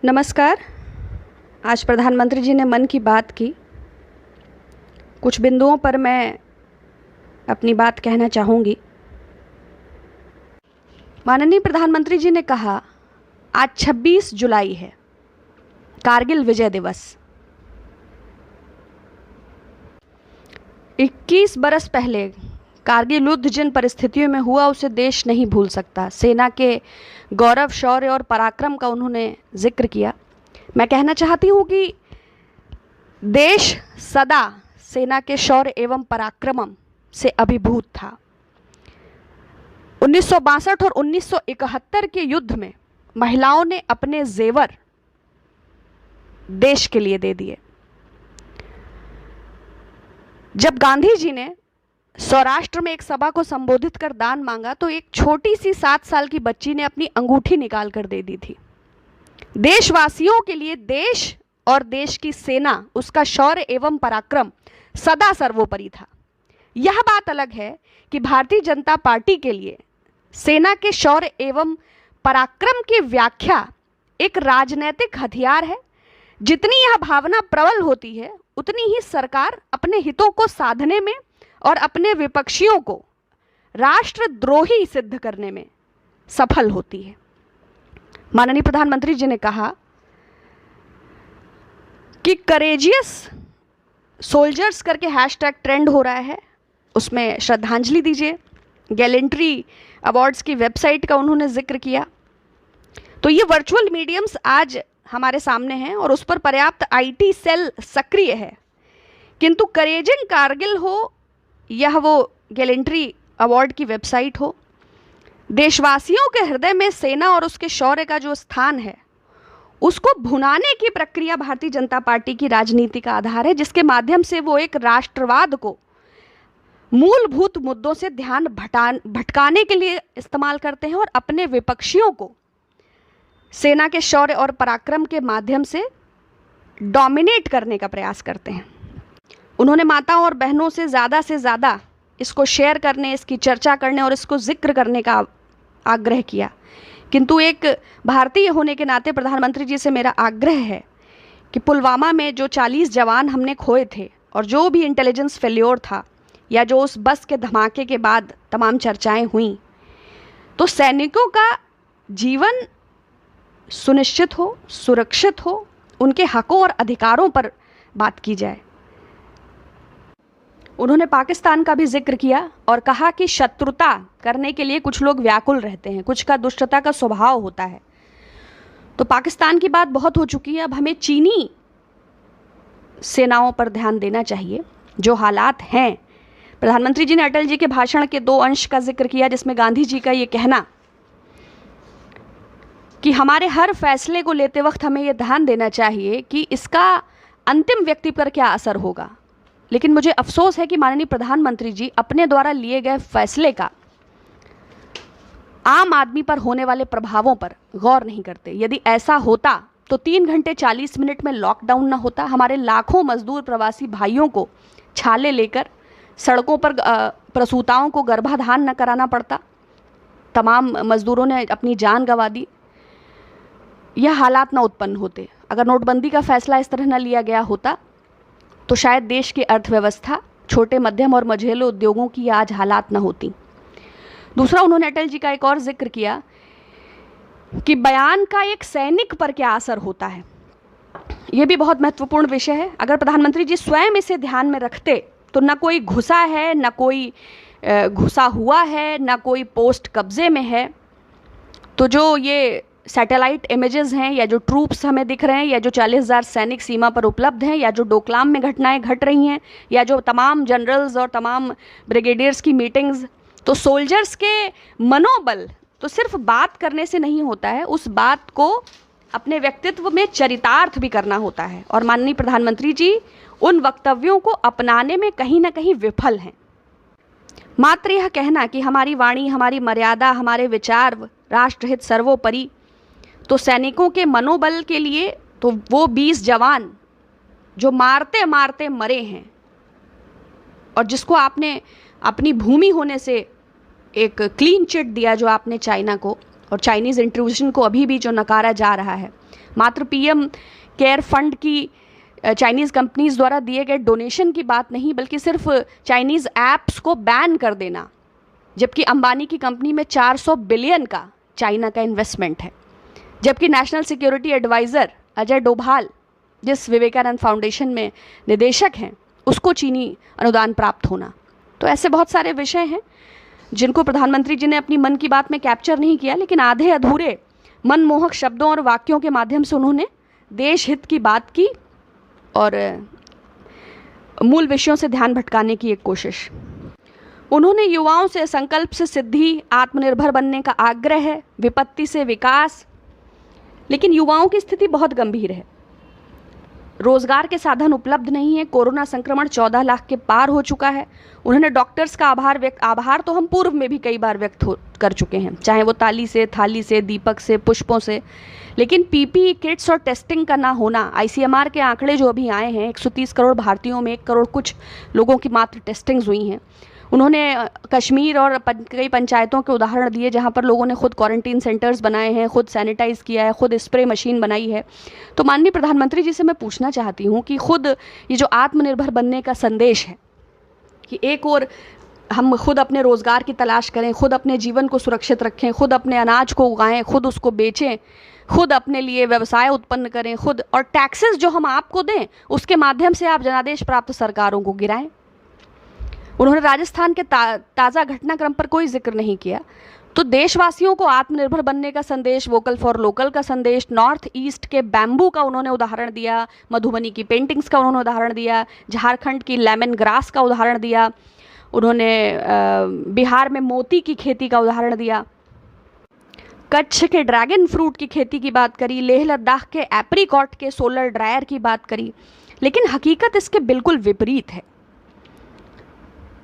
नमस्कार। आज प्रधानमंत्री जी ने मन की बात की। कुछ बिंदुओं पर मैं अपनी बात कहना चाहूँगी। माननीय प्रधानमंत्री जी ने कहा, आज 26 जुलाई है, कारगिल विजय दिवस। 21 बरस पहले कारगिल युद्ध जिन परिस्थितियों में हुआ उसे देश नहीं भूल सकता। सेना के गौरव, शौर्य और पराक्रम का उन्होंने जिक्र किया। मैं कहना चाहती हूँ कि देश सदा सेना के शौर्य एवं पराक्रम से अभिभूत था। 1962 और 1971 के युद्ध में महिलाओं ने अपने जेवर देश के लिए दे दिए। जब गांधी जी ने सौराष्ट्र में एक सभा को संबोधित कर दान मांगा तो एक छोटी सी 7 साल की बच्ची ने अपनी अंगूठी निकाल कर दे दी थी। देशवासियों के लिए देश और देश की सेना, उसका शौर्य एवं पराक्रम सदा सर्वोपरि था। यह बात अलग है कि भारतीय जनता पार्टी के लिए सेना के शौर्य एवं पराक्रम की व्याख्या एक राजनीतिक हथियार है। जितनी यह भावना प्रबल होती है उतनी ही सरकार अपने हितों को साधने में और अपने विपक्षियों को राष्ट्रद्रोही सिद्ध करने में सफल होती है। माननीय प्रधानमंत्री जी ने कहा कि करेजियस सोल्जर्स करके हैशटैग ट्रेंड हो रहा है, उसमें श्रद्धांजलि दीजिए। गैलेंट्री अवार्ड्स की वेबसाइट का उन्होंने जिक्र किया। तो ये वर्चुअल मीडियम्स आज हमारे सामने हैं और उस पर पर्याप्त आईटी सेल सक्रिय है, किंतु करेजिंग कारगिल हो, यह वो गैलेंट्री अवार्ड की वेबसाइट हो, देशवासियों के हृदय में सेना और उसके शौर्य का जो स्थान है उसको भुनाने की प्रक्रिया भारतीय जनता पार्टी की राजनीति का आधार है, जिसके माध्यम से वो एक राष्ट्रवाद को मूलभूत मुद्दों से ध्यान भटकाने के लिए इस्तेमाल करते हैं और अपने विपक्षियों को सेना के शौर्य और पराक्रम के माध्यम से डोमिनेट करने का प्रयास करते हैं। उन्होंने माताओं और बहनों से ज़्यादा इसको शेयर करने, इसकी चर्चा करने और इसको जिक्र करने का आग्रह किया। किंतु एक भारतीय होने के नाते प्रधानमंत्री जी से मेरा आग्रह है कि पुलवामा में जो 40 जवान हमने खोए थे और जो भी इंटेलिजेंस फेल्योर था या जो उस बस के धमाके के बाद तमाम चर्चाएं हुई, तो सैनिकों का जीवन सुनिश्चित हो, सुरक्षित हो, उनके हकों और अधिकारों पर बात की जाए। उन्होंने पाकिस्तान का भी जिक्र किया और कहा कि शत्रुता करने के लिए कुछ लोग व्याकुल रहते हैं, कुछ का दुष्टता का स्वभाव होता है। तो पाकिस्तान की बात बहुत हो चुकी है, अब हमें चीनी सेनाओं पर ध्यान देना चाहिए। जो हालात हैं, प्रधानमंत्री जी ने अटल जी के भाषण के 2 अंश का जिक्र किया, जिसमें गांधी जी का ये कहना कि हमारे हर फैसले को लेते वक्त हमें ये ध्यान देना चाहिए कि इसका अंतिम व्यक्ति पर क्या असर होगा। लेकिन मुझे अफसोस है कि माननीय प्रधानमंत्री जी अपने द्वारा लिए गए फैसले का आम आदमी पर होने वाले प्रभावों पर गौर नहीं करते। यदि ऐसा होता तो 3 घंटे 40 मिनट में लॉकडाउन न होता, हमारे लाखों मजदूर प्रवासी भाइयों को छाले लेकर सड़कों पर प्रसूताओं को गर्भाधान न कराना पड़ता, तमाम मजदूरों ने अपनी जान गंवा दी, यह हालात न उत्पन्न होते। अगर नोटबंदी का फैसला इस तरह न लिया गया होता तो शायद देश की अर्थव्यवस्था, छोटे मध्यम और मझोले उद्योगों की आज हालात न होती। दूसरा, उन्होंने अटल जी का एक और जिक्र किया कि बयान का एक सैनिक पर क्या असर होता है। यह भी बहुत महत्वपूर्ण विषय है। अगर प्रधानमंत्री जी स्वयं इसे ध्यान में रखते तो न कोई घुसा है, न कोई घुसा हुआ है, न कोई पोस्ट कब्जे में है। तो जो ये सैटेलाइट इमेजेस हैं या जो ट्रूप्स हमें दिख रहे हैं या जो 40,000 सैनिक सीमा पर उपलब्ध हैं या जो डोकलाम में घटनाएं घट रही हैं या जो तमाम जनरल्स और तमाम ब्रिगेडियर्स की मीटिंग्स, तो सोल्जर्स के मनोबल तो सिर्फ बात करने से नहीं होता है, उस बात को अपने व्यक्तित्व में चरितार्थ भी करना होता है। और माननीय प्रधानमंत्री जी उन वक्तव्यों को अपनाने में कहीं ना कहीं विफल हैं। मात्र यह कहना कि हमारी वाणी, हमारी मर्यादा, हमारे विचार राष्ट्रहित सर्वोपरि, तो सैनिकों के मनोबल के लिए तो वो 20 जवान जो मारते मारते मरे हैं और जिसको आपने अपनी भूमि होने से एक क्लीन चिट दिया जो आपने चाइना को, और चाइनीज़ इंट्रूजन को अभी भी जो नकारा जा रहा है। मात्र पीएम केयर फंड की चाइनीज़ कंपनीज़ द्वारा दिए गए डोनेशन की बात नहीं, बल्कि सिर्फ चाइनीज़ ऐप्स को बैन कर देना, जबकि अंबानी की कंपनी में 400 बिलियन का चाइना का इन्वेस्टमेंट है, जबकि national security adviser Ajay Doval, जिस विवेकानंद फाउंडेशन में निदेशक हैं, उसको चीनी अनुदान प्राप्त होना। तो ऐसे बहुत सारे विषय हैं जिनको प्रधानमंत्री जी ने अपनी मन की बात में कैप्चर नहीं किया, लेकिन आधे अधूरे मनमोहक शब्दों और वाक्यों के माध्यम से उन्होंने देश हित की बात की और मूल विषयों से ध्यान भटकाने की एक कोशिश। उन्होंने युवाओं से संकल्प से सिद्धि, आत्मनिर्भर बनने का आग्रह है, विपत्ति से विकास, लेकिन युवाओं की स्थिति बहुत गंभीर है। रोजगार के साधन उपलब्ध नहीं है, कोरोना संक्रमण 14 लाख के पार हो चुका है। उन्होंने डॉक्टर्स का आभार तो हम पूर्व में भी कई बार व्यक्त कर चुके हैं, चाहे वो ताली से, थाली से, दीपक से, पुष्पों से, लेकिन पीपीई किट्स और टेस्टिंग का ना होना, आईसीएमआर के आंकड़े जो अभी आए हैं, 130 करोड़ भारतीयों में 1 करोड़ कुछ लोगों की मात्र टेस्टिंग्स हुई हैं। उन्होंने कश्मीर और कई पंचायतों के उदाहरण दिए जहां पर लोगों ने खुद क्वारंटीन सेंटर्स बनाए हैं, खुद सैनिटाइज़ किया है, खुद स्प्रे मशीन बनाई है। तो माननीय प्रधानमंत्री जी से मैं पूछना चाहती हूं कि खुद ये जो आत्मनिर्भर बनने का संदेश है कि एक और हम खुद अपने रोज़गार की तलाश करें, खुद अपने जीवन को सुरक्षित रखें, खुद अपने अनाज को उगाएं, खुद उसको बेचें, खुद अपने लिए व्यवसाय उत्पन्न करें, खुद, और टैक्सेस जो हम आपको दें उसके माध्यम से आप जनादेश प्राप्त सरकारों को गिराएं। उन्होंने राजस्थान के ताज़ा घटनाक्रम पर कोई जिक्र नहीं किया। तो देशवासियों को आत्मनिर्भर बनने का संदेश, वोकल फॉर लोकल का संदेश, नॉर्थ ईस्ट के बैम्बू का उन्होंने उदाहरण दिया, मधुबनी की पेंटिंग्स का उन्होंने उदाहरण दिया, झारखंड की लेमन ग्रास का उदाहरण दिया, उन्होंने बिहार में मोती की खेती का उदाहरण दिया, कच्छ के ड्रैगन फ्रूट की खेती की बात करी, लेह लद्दाख के एप्रीकॉट के सोलर ड्रायर की बात करी। लेकिन हकीकत इसके बिल्कुल विपरीत है।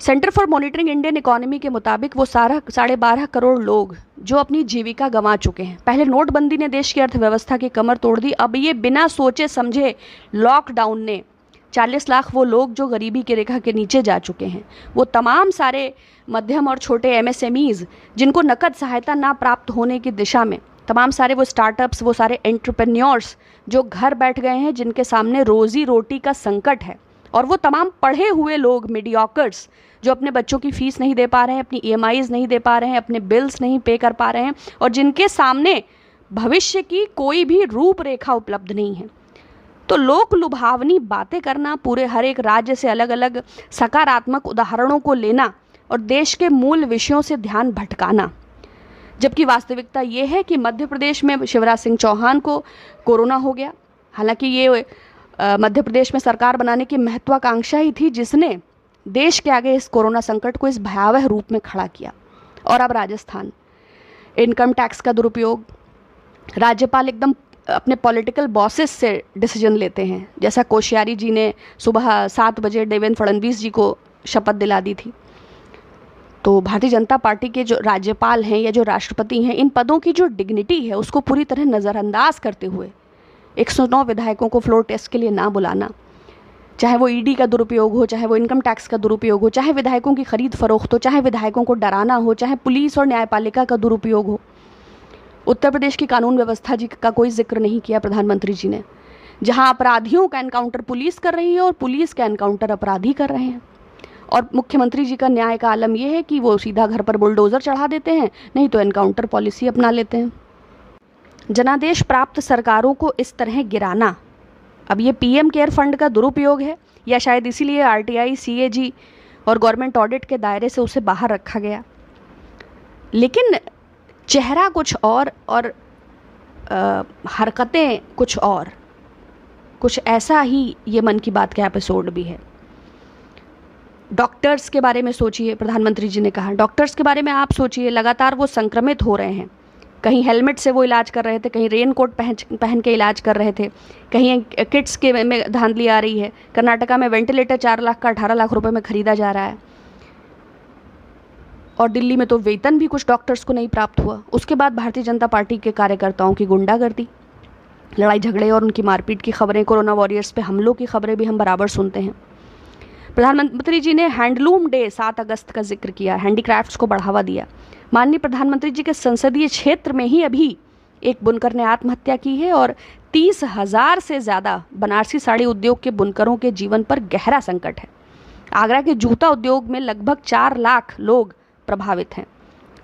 Centre for monitoring Indian economy के मुताबिक वो 12.5 करोड़ लोग जो अपनी जीविका गंवा चुके हैं। पहले नोटबंदी ने देश की अर्थव्यवस्था की कमर तोड़ दी, अब ये बिना सोचे समझे लॉकडाउन ने 40 लाख वो लोग जो गरीबी की रेखा के नीचे जा चुके हैं, वो तमाम सारे मध्यम और छोटे एमएसएमईज जिनको नकद सहायता ना प्राप्त होने की दिशा में, तमाम सारे वो स्टार्टअप्स, वो सारे एंटरप्रेन्योर्स जो घर बैठ गए हैं, जिनके सामने रोजी रोटी का संकट है, और वो तमाम पढ़े हुए लोग, मीडियोकर्स, जो अपने बच्चों की फ़ीस नहीं दे पा रहे हैं, अपनी ईएमआईज़ नहीं दे पा रहे हैं, अपने बिल्स नहीं पे कर पा रहे हैं, और जिनके सामने भविष्य की कोई भी रूपरेखा उपलब्ध नहीं है। तो लोक लुभावनी बातें करना, पूरे हर एक राज्य से अलग अलग सकारात्मक उदाहरणों को लेना और देश के मूल विषयों से ध्यान भटकाना, जबकि वास्तविकता ये है कि मध्य प्रदेश में शिवराज सिंह चौहान को कोरोना हो गया। हालांकि ये मध्य प्रदेश में सरकार बनाने की महत्वाकांक्षा ही थी जिसने देश के आगे इस कोरोना संकट को इस भयावह रूप में खड़ा किया। और अब राजस्थान, इनकम टैक्स का दुरुपयोग, राज्यपाल एकदम अपने पॉलिटिकल बॉसेस से डिसीजन लेते हैं, जैसा कोश्यारी जी ने सुबह 7 बजे देवेंद्र फडणवीस जी को शपथ दिला दी थी। तो भारतीय जनता पार्टी के जो राज्यपाल हैं या जो राष्ट्रपति हैं, इन पदों की जो डिग्निटी है उसको पूरी तरह नज़रअंदाज करते हुए 109 विधायकों को फ्लोर टेस्ट के लिए ना बुलाना, चाहे वो ईडी का दुरुपयोग हो, चाहे वो इनकम टैक्स का दुरुपयोग हो, चाहे विधायकों की खरीद फरोख्त हो, चाहे विधायकों को डराना हो, चाहे पुलिस और न्यायपालिका का दुरुपयोग हो। उत्तर प्रदेश की कानून व्यवस्था जी का कोई जिक्र नहीं किया प्रधानमंत्री जी ने, जहां अपराधियों का एनकाउंटर पुलिस कर रही है और पुलिस का एनकाउंटर अपराधी कर रहे हैं। और मुख्यमंत्री जी का न्याय का आलम यह है कि वो सीधा घर पर बुलडोज़र चढ़ा देते हैं, नहीं तो एनकाउंटर पॉलिसी अपना लेते हैं। जनादेश प्राप्त सरकारों को इस तरह गिराना, अब ये पीएम केयर फंड का दुरुपयोग है या शायद इसीलिए आरटीआई, सीएजी और गवर्नमेंट ऑडिट के दायरे से उसे बाहर रखा गया। लेकिन चेहरा कुछ और हरकतें कुछ और, कुछ ऐसा ही ये मन की बात का एपिसोड भी है। डॉक्टर्स के बारे में सोचिए, प्रधानमंत्री जी ने कहा डॉक्टर्स के बारे में आप सोचिए, लगातार वो संक्रमित हो रहे हैं। कहीं हेलमेट से वो इलाज कर रहे थे, कहीं रेनकोट पहन के इलाज कर रहे थे, कहीं किट्स के में धांधली आ रही है। कर्नाटका में वेंटिलेटर 4 लाख का 18 लाख रुपए में खरीदा जा रहा है, और दिल्ली में तो वेतन भी कुछ डॉक्टर्स को नहीं प्राप्त हुआ। उसके बाद भारतीय जनता पार्टी के कार्यकर्ताओं की गुंडागर्दी, लड़ाई झगड़े और उनकी मारपीट की खबरें, कोरोना वॉरियर्स पे हमलों की खबरें भी हम बराबर सुनते हैं। प्रधानमंत्री जी ने हैंडलूम डे 7 अगस्त का जिक्र किया, हैंडीक्राफ्ट्स को बढ़ावा दिया। माननीय प्रधानमंत्री जी के संसदीय क्षेत्र में ही अभी एक बुनकर ने आत्महत्या की है और 30,000 से ज़्यादा बनारसी साड़ी उद्योग के बुनकरों के जीवन पर गहरा संकट है। आगरा के जूता उद्योग में लगभग 4 लाख लोग प्रभावित हैं।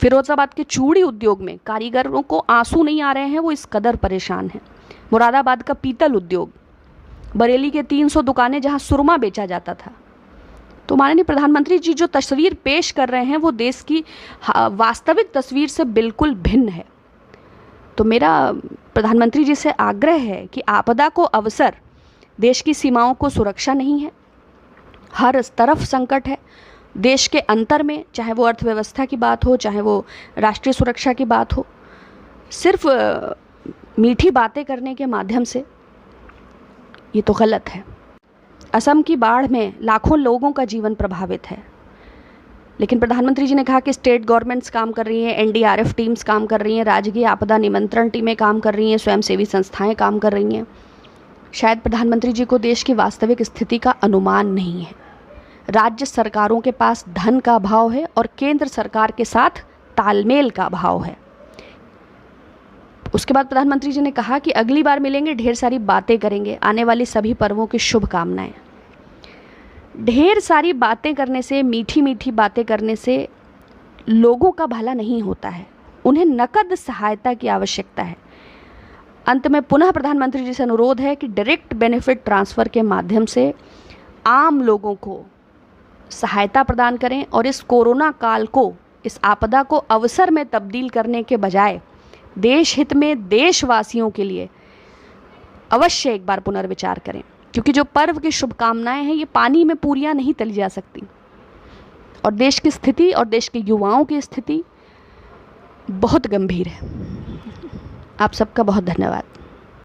फिरोजाबाद के चूड़ी उद्योग में कारीगरों को आंसू नहीं आ रहे हैं, वो इस कदर परेशान हैं। मुरादाबाद का पीतल उद्योग, बरेली के 300 दुकानें जहां सुरमा बेचा जाता था। तो माननीय प्रधानमंत्री जी जो तस्वीर पेश कर रहे हैं वो देश की वास्तविक तस्वीर से बिल्कुल भिन्न है। तो मेरा प्रधानमंत्री जी से आग्रह है कि आपदा को अवसर, देश की सीमाओं को सुरक्षा नहीं है, हर तरफ संकट है। देश के अंतर में, चाहे वो अर्थव्यवस्था की बात हो, चाहे वो राष्ट्रीय सुरक्षा की बात हो, सिर्फ मीठी बातें करने के माध्यम से ये तो गलत है। असम की बाढ़ में लाखों लोगों का जीवन प्रभावित है, लेकिन प्रधानमंत्री जी ने कहा कि स्टेट गवर्नमेंट्स काम कर रही हैं, एनडीआरएफ टीम्स काम कर रही हैं, राजकीय आपदा निमंत्रण टीमें काम कर रही हैं, स्वयंसेवी संस्थाएं काम कर रही हैं। शायद प्रधानमंत्री जी को देश की वास्तविक स्थिति का अनुमान नहीं है। राज्य सरकारों के पास धन का अभाव है और केंद्र सरकार के साथ तालमेल का अभाव है। उसके बाद प्रधानमंत्री जी ने कहा कि अगली बार मिलेंगे, ढेर सारी बातें करेंगे, आने वाली सभी पर्वों की शुभकामनाएं। ढेर सारी बातें करने से, मीठी मीठी बातें करने से लोगों का भला नहीं होता है, उन्हें नकद सहायता की आवश्यकता है। अंत में पुनः प्रधानमंत्री जी से अनुरोध है कि डायरेक्ट बेनिफिट ट्रांसफ़र के माध्यम से आम लोगों को सहायता प्रदान करें और इस कोरोना काल को, इस आपदा को अवसर में तब्दील करने के बजाय देश हित में, देशवासियों के लिए अवश्य एक बार पुनर्विचार करें, क्योंकि जो पर्व की शुभकामनाएं हैं ये पानी में पूरियां नहीं तली जा सकती। और देश की स्थिति और देश के युवाओं की स्थिति बहुत गंभीर है। आप सबका बहुत धन्यवाद।